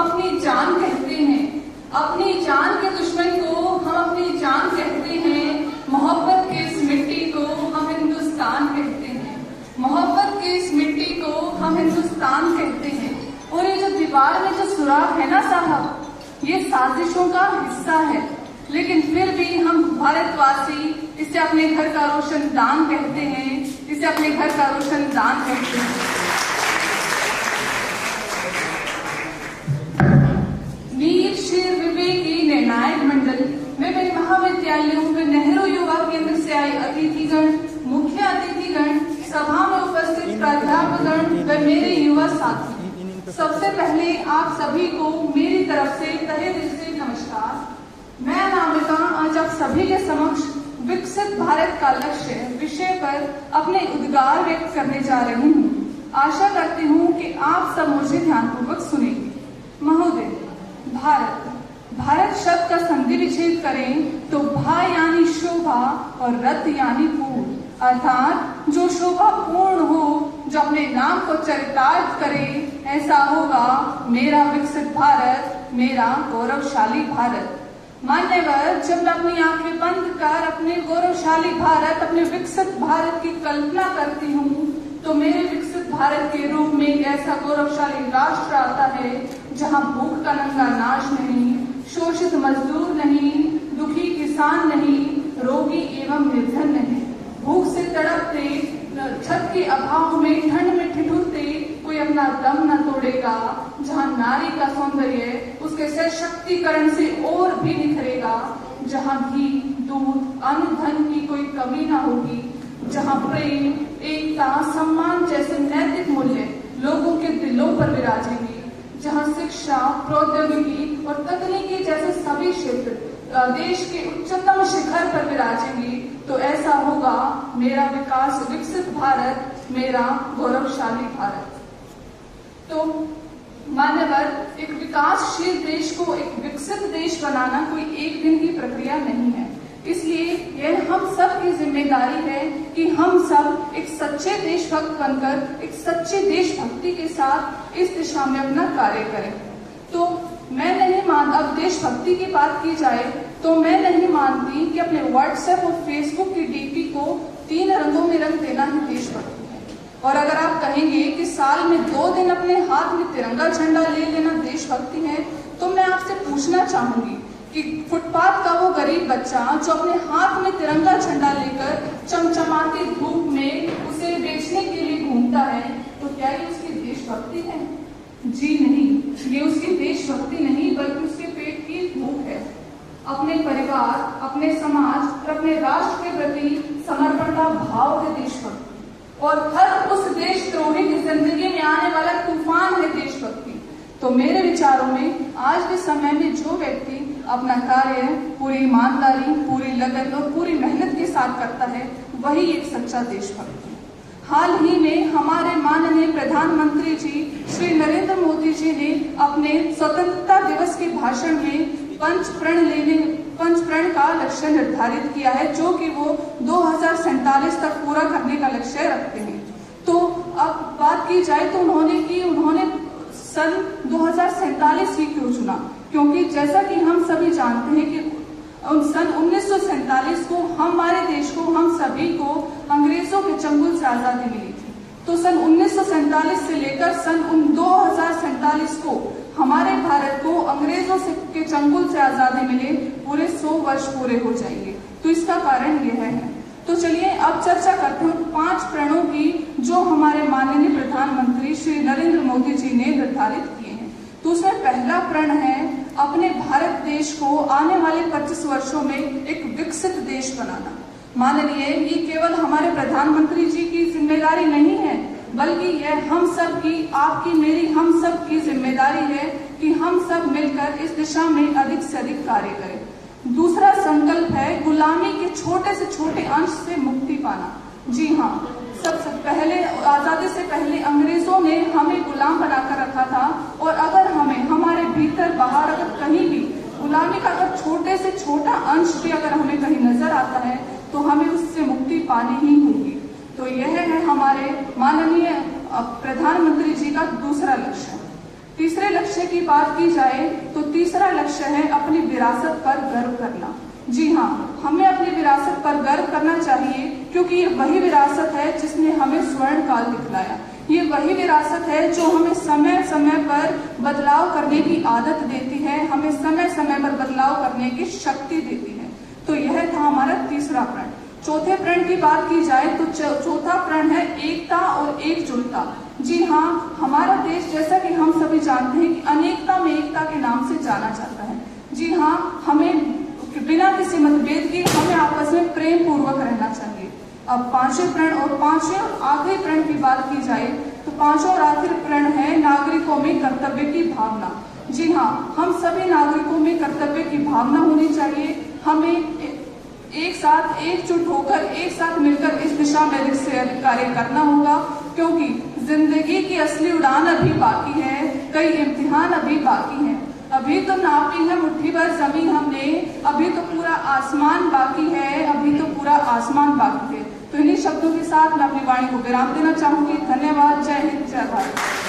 अपनी जान कहते हैं, अपनी जान के दुश्मन को हम अपनी जान कहते हैं। मोहब्बत की इस मिट्टी को हम हिंदुस्तान कहते हैं, मोहब्बत की इस मिट्टी को हम हिंदुस्तान कहते हैं। और ये जो दीवार में जो सुराख है ना साहब, ये साजिशों का हिस्सा है, लेकिन फिर भी हम भारतवासी इसे अपने घर का रोशनदान कहते हैं, इसे अपने घर का रोशनदान कहते हैं। वीर शेर विवेकी निर्णायक मंडल, विभिन्न महाविद्यालयों व नेहरू युवा केंद्र से आए अतिथिगण, मुख्य अतिथिगण, सभा में उपस्थित प्राध्यापकगण व मेरे युवा साथी, सबसे पहले आप सभी को मेरी तरफ से तहे दिल से नमस्कार। मैं अनामिका आज आप सभी के समक्ष विकसित भारत का लक्ष्य विषय पर अपने उद्गार व्यक्त करने जा रही हूँ। आशा करती हूँ कि आप सब मुझे ध्यानपूर्वक सुनेंगे। महोदय, भारत शब्द का संधि विच्छेद करें तो भा यानी शोभा और रत यानी पूर्ण, अर्थात जो शोभा पूर्ण हो, जो अपने नाम को चरितार्थ करे, ऐसा होगा मेरा विकसित भारत, मेरा गौरवशाली भारत। मान्यवर, जब मैं अपनी आंखें बंद कर अपने गौरवशाली भारत, अपने विकसित भारत की कल्पना करती हूँ, तो मेरे विकसित भारत के रूप में एक ऐसा गौरवशाली राष्ट्र आता है जहाँ भूख का नंगा नाश नहीं, शोषित मजदूर नहीं, दुखी किसान नहीं, रोगी एवं निर्धन नहीं, भूख से तड़पते, छत के अभाव में, ठंड में ठिठुरते कोई अपना दम न तोड़ेगा, जहाँ नारी का सौंदर्य उसके सशक्तिकरण से और भी निखरेगा, जहाँ घी, दूध, अन्न, धन की कोई कमी न होगी, जहाँ प्रेम, एकता, सम्मान जैसे नैतिक मूल्य लोगों के दिलों पर विराजेंगे, जहाँ शिक्षा, प्रौद्योगिकी और तकनीकी जैसे सभी क्षेत्र देश के उच्चतम शिखर पर विराजेंगे, तो ऐसा होगा मेरा विकसित भारत, मेरा गौरवशाली भारत। तो मान्यवर, एक विकासशील देश को एक विकसित देश बनाना कोई एक दिन की प्रक्रिया नहीं है, इसलिए यह हम सब की जिम्मेदारी है कि हम सब एक सच्चे देशभक्त बनकर, एक सच्चे देशभक्ति के साथ इस दिशा में अपना कार्य करें। तो मैं नहीं मान, अब देशभक्ति की बात की जाए तो मैं नहीं मानती कि अपने व्हाट्सएप और फेसबुक की डीपी को 3 रंगों में रंग देना ही देशभक्ति है। और अगर आप कहेंगे कि साल में 2 दिन अपने हाथ में तिरंगा झंडा ले लेना देशभक्ति है, तो मैं आपसे पूछना चाहूंगी कि फुटपाथ का वो गरीब बच्चा जो अपने हाथ में तिरंगा झंडा लेकर चमचमाती धूप में उसे बेचने के लिए घूमता है, तो क्या ये उसकी देशभक्ति है? जी नहीं, ये उसकी देशभक्ति नहीं, बल्कि उसके पेट की भूख है। अपने परिवार, अपने समाज और अपने राष्ट्र के प्रति समर्पण का भाव है देशभक्ति, और हर उस देशद्रोही की जिंदगी में आने वाला तूफान है देशभक्ति। तो मेरे विचारों में आज के समय में जो व्यक्ति अपना कार्य पूरी ईमानदारी, पूरी लगन और पूरी मेहनत के साथ करता है, वही एक सच्चा देशभक्त है। हाल ही में हमारे माननीय प्रधानमंत्री जी श्री नरेंद्र मोदी जी ने अपने स्वतंत्रता दिवस के भाषण में पंचप्रण का लक्ष्य निर्धारित किया है, जो कि वो 2047 तक पूरा करने का लक्ष्य रखते हैं। तो अब बात की जाए तो उन्होंने सन 2047 ही क्यों चुना? क्योंकि जैसा कि हम सभी जानते हैं कि सन 1947 को हमारे देश को, हम सभी को अंग्रेजों के चंगुल से आजादी मिली थी। तो सन 1947 से लेकर सन 2047 को हमारे भारत को अंग्रेजों के चंगुल से आजादी मिले पूरे 100 वर्ष पूरे हो जाएंगे। तो इसका कारण यह है। तो चलिए अब चर्चा करते हैं 5 प्रणों की जो हमारे माननीय प्रधानमंत्री श्री नरेंद्र मोदी जी ने निर्धारित किए हैं। तो उसमें पहला प्रण है अपने भारत देश को आने वाले 25 वर्षों में एक विकसित देश बनाना। माननीय, ये केवल हमारे प्रधानमंत्री जी की जिम्मेदारी नहीं है, बल्कि यह हम सब की, आपकी, मेरी, हम सब की जिम्मेदारी है कि हम सब मिलकर इस दिशा में अधिक से अधिक कार्य करें। दूसरा संकल्प है गुलामी के छोटे से छोटे अंश से मुक्ति पाना। जी हाँ, सबसे पहले, आजादी से पहले अंग्रेजों ने हमें गुलाम बनाकर रखा था, और अगर हमें हमारे भीतर बाहर अगर कहीं भी गुलामी का अगर छोटे से छोटा अंश भी अगर हमें कहीं नजर आता है, तो हमें उससे मुक्ति पानी ही होगी। तो यह है हमारे माननीय प्रधानमंत्री जी का दूसरा लक्ष्य। तीसरे लक्ष्य की बात की जाए तो तीसरा लक्ष्य है अपनी विरासत पर गर्व करना। जी हाँ, हमें अपनी विरासत पर गर्व करना चाहिए, क्योंकि ये वही विरासत है जिसने हमें स्वर्ण काल दिखलाया। ये वही विरासत है जो हमें समय समय पर बदलाव करने की आदत देती है, हमें समय समय पर बदलाव करने की शक्ति देती है। तो यह था हमारा तीसरा प्रण। चौथे प्रण की बात की जाए तो चौथा प्रण है एकता और एकजुटता। जी हाँ, हमारा देश, जैसा कि हम सभी जानते हैं, कि अनेकता में एकता के नाम से जाना जाता है। जी हाँ, हमें बिना किसी मतभेद के हमें आपस में प्रेम पूर्वक रहना चाहिए। अब पांचवें प्रण और आखिरी प्रण की बात की जाए तो पांचवा और आखिरी प्रण है नागरिकों में कर्तव्य की भावना। जी हाँ, हम सभी नागरिकों में कर्तव्य की भावना होनी चाहिए। हमें एक साथ एकजुट होकर, एक साथ मिलकर इस दिशा में कार्य करना होगा, क्योंकि जिंदगी की असली उड़ान अभी बाकी है, कई इम्तिहान अभी बाकी हैं। अभी तो नापी है मुट्ठी भर जमीन हमने, अभी तो पूरा आसमान बाकी है, अभी तो पूरा आसमान बाकी है। तो इन्हीं शब्दों के साथ मैं अपनी वाणी को विराम देना चाहूंगी। धन्यवाद। जय हिंद, जय भारत।